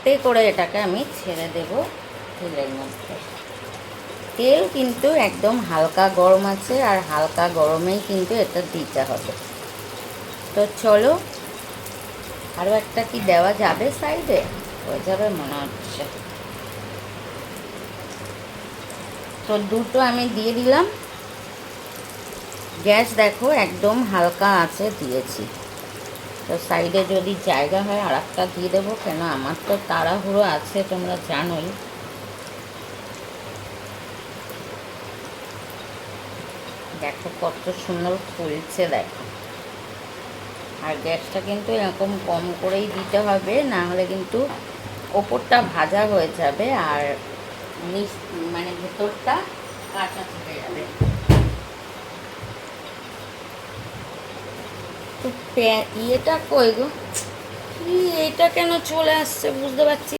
আস্তে করে এটাকে আমি ছেড়ে দেব তেলের মধ্যে। তেল কিন্তু একদম হালকা গরম আছে, আর হালকা গরমেই কিন্তু এটা দিতে হবে। তো চলো, আরও একটা কি দেওয়া যাবে সাইডে, হয়ে যাবে মনে হচ্ছে। তো দুটো আমি দিয়ে দিলাম। গ্যাস দেখো একদম হালকা আছে দিয়েছি। তো সাইডে যদি জায়গা হয় আর একটা দিয়ে দেবো, কেন আমার তো তাড়াহুড়ো আছে, তোমরা জানোই। দেখো কত সুন্দর ফুলছে দেখো। আর গ্যাসটা কিন্তু এরকম কম করেই দিতে হবে, না হলে কিন্তু ওপরটা ভাজা হয়ে যাবে আর মানে ভেতরটা কাঁচা থেকে যাবে। তো ইয়েটা কই গো, এটা কেন চলে আসছে বুঝতে পারছি